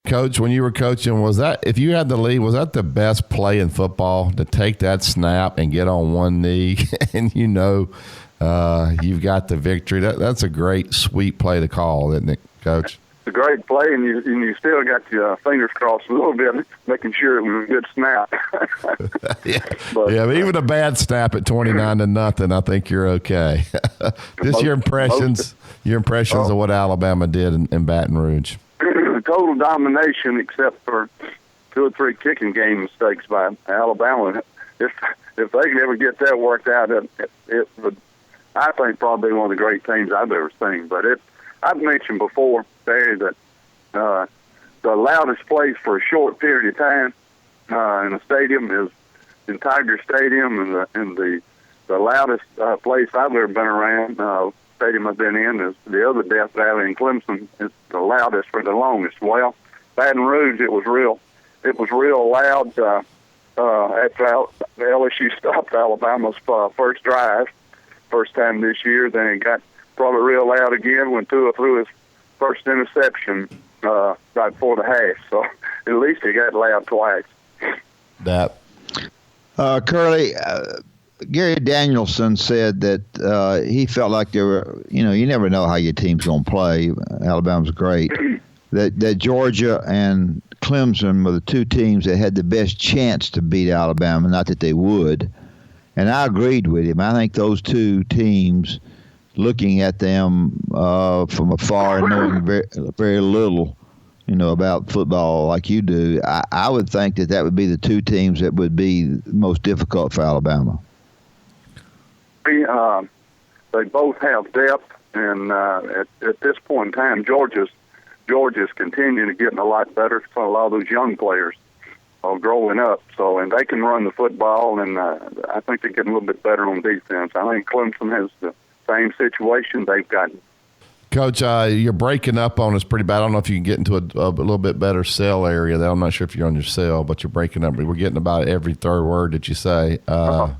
Coach, when you were coaching, was that, if you had the lead, was that the best play in football, to take that snap and get on one knee and you've got the victory? That's a great, sweet play to call, isn't it, Coach? It's a great play, and you still got your fingers crossed a little bit, making sure it was a good snap. But even a bad snap at 29-0, I think you're okay. Just your impressions of what Alabama did in Baton Rouge. Total domination, except for 2 or 3 kicking game mistakes by Alabama. If they could ever get that worked out, it would, I think, probably one of the great teams I've ever seen. But I've mentioned before, Barry, that the loudest place for a short period of time in a stadium is in Tiger Stadium, and the loudest place I've ever been around, stadium I've been in, is the other Death Valley in Clemson. It's the loudest for the longest. Well, Baton Rouge, it was real loud after LSU stopped Alabama's first drive, first time this year. Then it got probably real loud again when Tua threw his first interception right before the half. So at least it got loud twice. Curley, Gary Danielson said that he felt like there were, you never know how your team's going to play. Alabama's great. That Georgia and Clemson were the 2 teams that had the best chance to beat Alabama, not that they would. And I agreed with him. I think those 2 teams, looking at them from afar and knowing very, very little, about football like you do, I would think that would be the 2 teams that would be most difficult for Alabama. They both have depth, and at this point in time, Georgia's continuing to get a lot better. So a lot of those young players are growing up, and they can run the football, and I think they're getting a little bit better on defense. I think Clemson has the same situation they've got. Coach, you're breaking up on us pretty bad. I don't know if you can get into a little bit better cell area there. I'm not sure if you're on your cell, but you're breaking up. We're getting about every third word that you say. All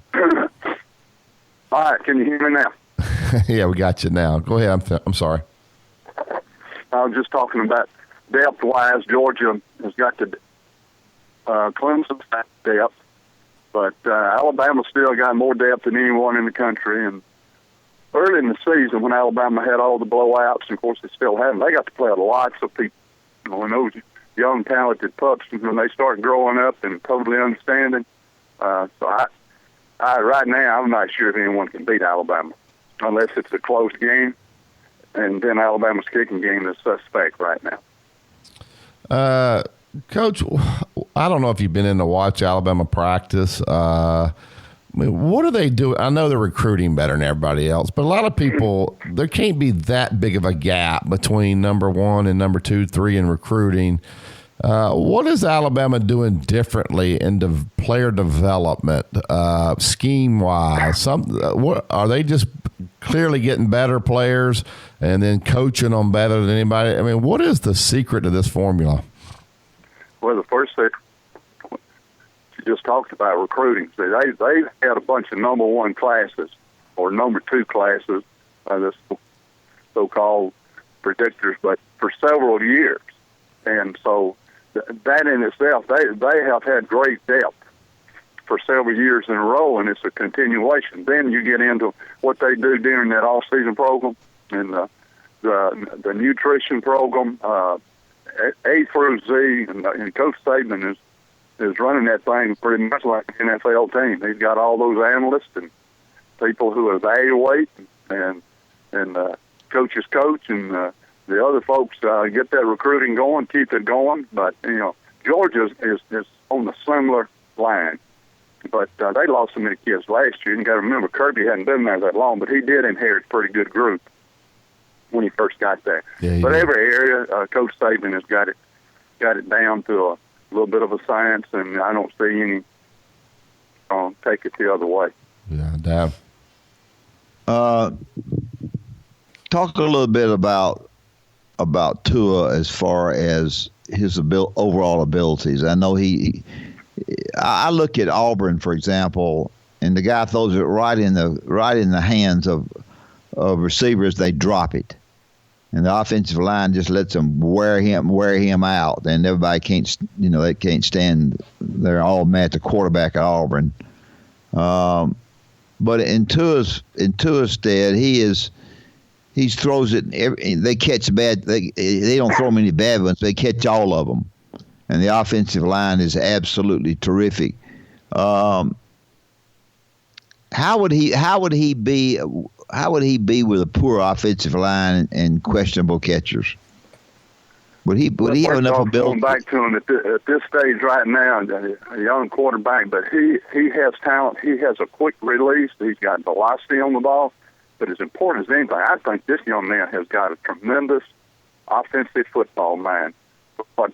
right, can you hear me now? Yeah, we got you now. Go ahead. I'm sorry. I was just talking about depth-wise. Georgia has got the Clemson depth, but Alabama still got more depth than anyone in the country. And early in the season, when Alabama had all the blowouts, and of course they still have them, they got to play lots of people. And those young, talented pups, when they start growing up and totally understanding. So right now, I'm not sure if anyone can beat Alabama, unless it's a close game. And then Alabama's kicking game is suspect right now. Coach, I don't know if you've been in to watch Alabama practice. What do they do? I know they're recruiting better than everybody else, but a lot of people, there can't be that big of a gap between number 1 and number 2, 3 in recruiting. What is Alabama doing differently in player development, scheme-wise? Are they just clearly getting better players and then coaching them better than anybody? I mean, what is the secret to this formula? Well, the first thing you just talked about, recruiting. They had a bunch of number 1 classes or number 2 classes, the so-called predictors, but for several years. And so that in itself, they have had great depth for several years in a row, and it's a continuation. Then you get into what they do during that off-season program and the nutrition program, A through Z, and Coach Saban is running that thing pretty much like an NFL team. He's got all those analysts and people who evaluate, and coaches coach, and the other folks get that recruiting going, keep it going. But Georgia is on a similar line. But they lost so many kids last year. You got to remember, Kirby hadn't been there that long, but he did inherit a pretty good group when he first got there. Yeah, but every area, Coach Saban has got it down to a little bit of a science, and I don't see any take it the other way. Yeah, damn. Talk a little bit about Tua as far as his overall abilities. I know I look at Auburn, for example, and the guy throws it right in the hands of receivers. They drop it, and the offensive line just lets them wear him out, and everybody can't, they can't stand. They're all mad at the quarterback at Auburn. But in Tua's stead, he throws it. They catch bad. They don't throw many bad ones. They catch all of them, and the offensive line is absolutely terrific. How would he be with a poor offensive line and questionable catchers? Would he have enough ability? Going back to him at this stage right now, a young quarterback, but he has talent. He has a quick release. He's got velocity on the ball. But as important as anything, I think this young man has got a tremendous offensive football mind. What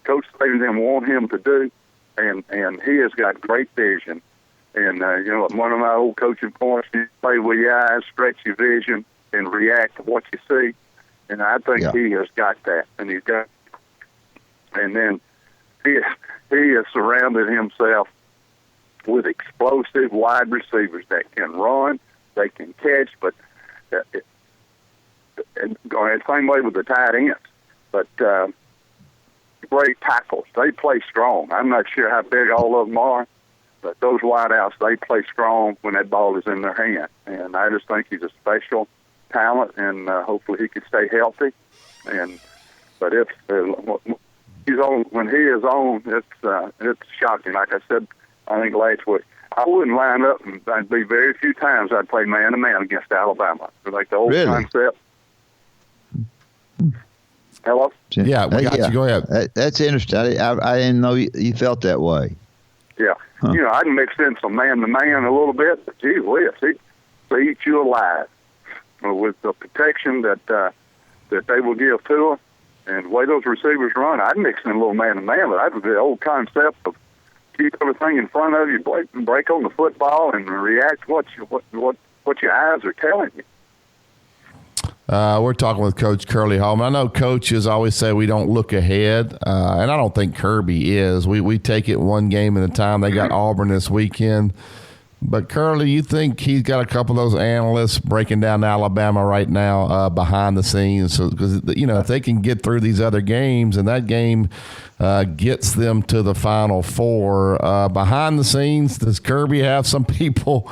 Coach Saban and want him to do, and he has got great vision. And, one of my old coaching points, you play with your eyes, stretch your vision, and react to what you see. And I think he has got that. And then he has surrounded himself with explosive wide receivers that can run, they can catch, but and going the same way with the tight ends. But great tackles. They play strong. I'm not sure how big all of them are, but those wideouts, they play strong when that ball is in their hand. And I just think he's a special talent, and hopefully he can stay healthy. But if he's on, when he is on, it's shocking. Like I said, I think last week, I wouldn't line up, and I'd be very few times I'd play man-to-man against Alabama. Like the old concept. Hello? Yeah, we got you. Go ahead. That's interesting. I didn't know you felt that way. Yeah. Huh. I can mix in some man-to-man a little bit, but gee whiz, they eat you alive with the protection that they will give to them. And the way those receivers run, I'd mix in a little man-to-man, but I'd the old concept of keep everything in front of you, break on the football, and react to what your eyes are telling you. We're talking with Coach Curley Hallman. I know coaches always say we don't look ahead, and I don't think Kirby is. We take it one game at a time. They got Auburn this weekend. But, Curley, you think he's got a couple of those analysts breaking down Alabama right now behind the scenes? Because, if they can get through these other games and that game gets them to the Final Four, behind the scenes, does Kirby have some people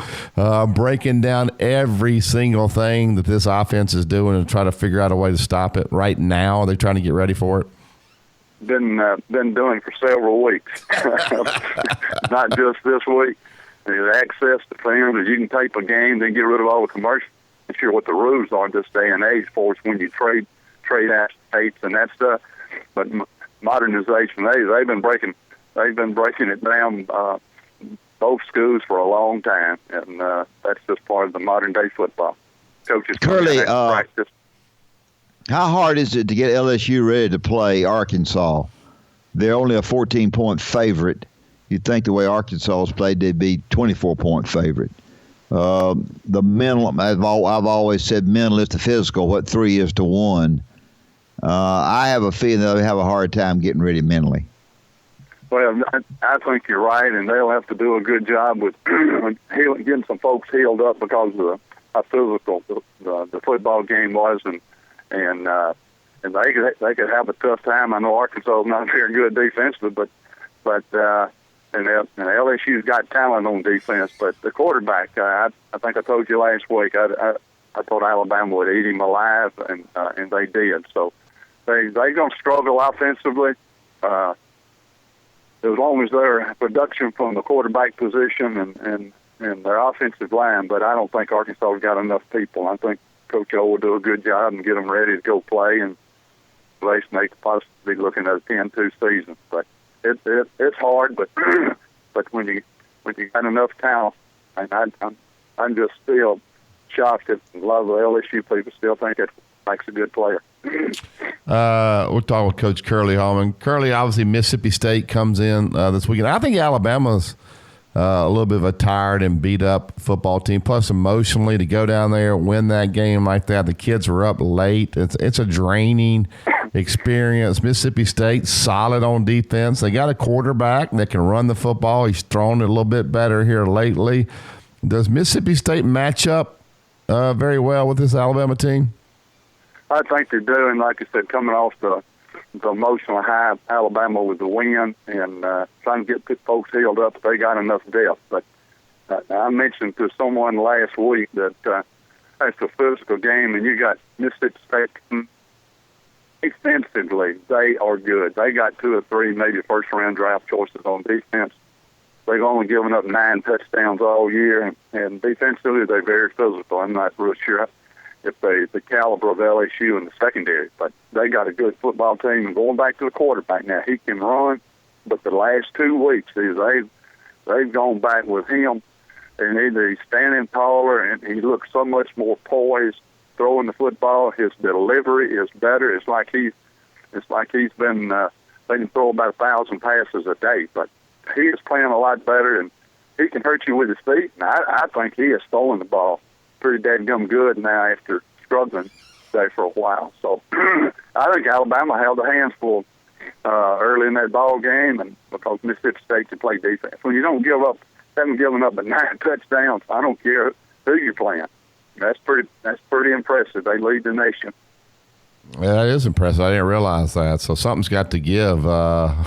breaking down every single thing that this offense is doing and try to figure out a way to stop it right now? Are they trying to get ready for it? Been doing for several weeks, not just this week. There's access to films. You can tape a game, then get rid of all the commercials. I'm sure what the rules are this day and age for us when you trade out tapes and that stuff. But modernization, they've been breaking it down. Both schools for a long time, and that's just part of the modern day football. Coaches Curley, practice. How hard is it to get LSU ready to play Arkansas? They're only a 14-point favorite. You'd think the way Arkansas has played, they'd be 24-point favorite. The mental, I've always said mental is to physical, what 3 is to 1. I have a feeling they'll have a hard time getting ready mentally. Well, I think you're right, and they'll have to do a good job with getting some folks healed up because of how physical the football game was, and they could have a tough time. I know Arkansas is not very good defensively, but and LSU's got talent on defense, but the quarterback, I think I told you last week, I thought Alabama would eat him alive, and they did. So they're going to struggle offensively. As long as their production from the quarterback position and their offensive line, but I don't think Arkansas has got enough people. I think Coach O will do a good job and get them ready to go play, and they could possibly be looking at a 10-2 season. But it's hard, but when you got enough talent, and I'm just still shocked that a lot of the LSU people still think it makes a good player. We're talking with Coach Curley Hallman. Curley, obviously Mississippi State comes in this weekend. I think Alabama's a little bit of a tired and beat up football team. Plus, emotionally, to go down there, win that game like that. The kids were up late. It's a draining experience. Mississippi State solid on defense. They got a quarterback that can run the football. He's thrown it a little bit better here lately. Does Mississippi State match up very well with this Alabama team? I think they're doing, like I said, coming off the emotional high of Alabama with the win and trying to get folks healed up if they got enough depth. But I mentioned to someone last week that that's a physical game, and you got Mississippi State. Defensively, they are good. They got 2 or 3 maybe first-round draft choices on defense. They've only given up 9 touchdowns all year, and defensively they're very physical. I'm not real sure if they the caliber of LSU in the secondary, but they got a good football team. And going back to the quarterback now, he can run, but the last 2 weeks they've gone back with him, and either he's standing taller and he looks so much more poised throwing the football. His delivery is better. It's like he's been they can throw about 1,000 passes a day, but he is playing a lot better, and he can hurt you with his feet. And I think he is throwing the ball pretty dadgum good now after struggling there for a while. So I think Alabama held their hands full early in that ball game, and because Mississippi State can play defense. When you don't haven't given up but 9 touchdowns, I don't care who you're playing. That's pretty impressive. They lead the nation. Yeah, that is impressive. I didn't realize that. So something's got to give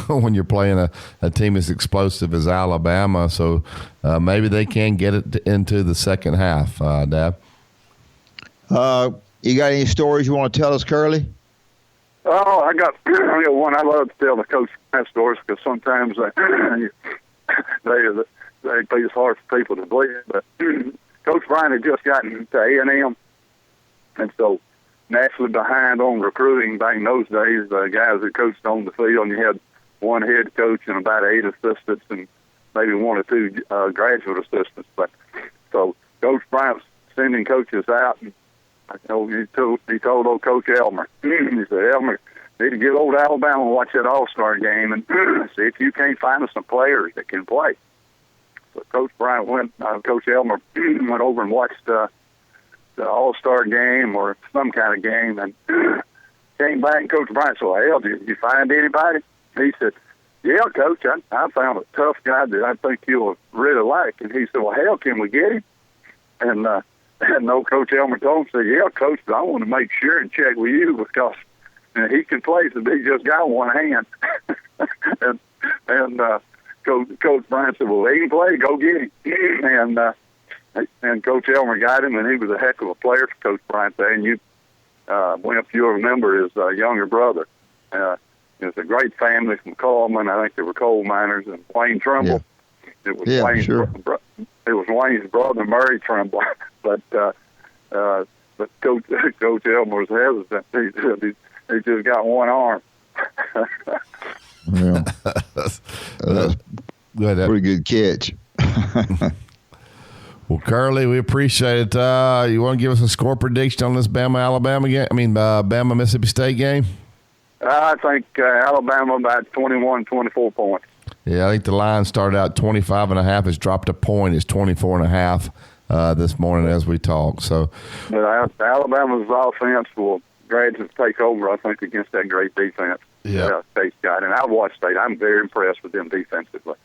when you're playing a team as explosive as Alabama. So maybe they can get it into the second half, Dab. You got any stories you want to tell us, Curly? Oh, I got one. I love to tell the Coach Bryant stories because sometimes they be hard for people to believe. But Coach Bryant had just gotten to A&M, and so naturally behind on recruiting back in those days. The guys that coached on the field, and you had one head coach and about 8 assistants and maybe 1 or 2 graduate assistants. But so Coach Bryant's sending coaches out, and he told old Coach Elmer, he said, Elmer, need to get old Alabama and watch that All-Star game and see if you can't find us some players that can play. So Coach Bryant Coach Elmer went over and watched the All-Star game or some kind of game, and came back, and Coach Bryant said, well, did you find anybody? He said, yeah, Coach, I found a tough guy that I think you'll really like. And he said, well, hell, can we get him? And no, Coach Elmer told him, said, yeah, Coach, but I want to make sure and check with you because he can play, so he just got one hand. and Coach Bryant said, well, he can play, go get him. And Coach Elmer got him, and he was a heck of a player for Coach Bryant there. And if you'll remember, his younger brother. It's a great family from Coleman. I think they were coal miners, and Wayne Trimble. Yeah. It was Wayne's brother, Murray Trimble. But Coach Elmer was hesitant. He just got one arm. Yeah. Pretty good catch. Well, Curly, we appreciate it. You want to give us a score prediction on this Bama-Alabama game? Bama-Mississippi State game? I think Alabama about 21, 24 points. Yeah, I think the line started out 25.5. It's dropped a point. It's 24.5 this morning as we talk. So, but Alabama's offense will gradually take over, I think, against that great defense. Yeah, State's got. And I've watched State. I'm very impressed with them defensively.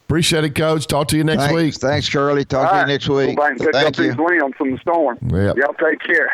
Appreciate it, Coach. Talk to you next week. Thanks, Curly. Talk to you next week. Go back and pick up these limbs from the storm. Yep. Y'all take care.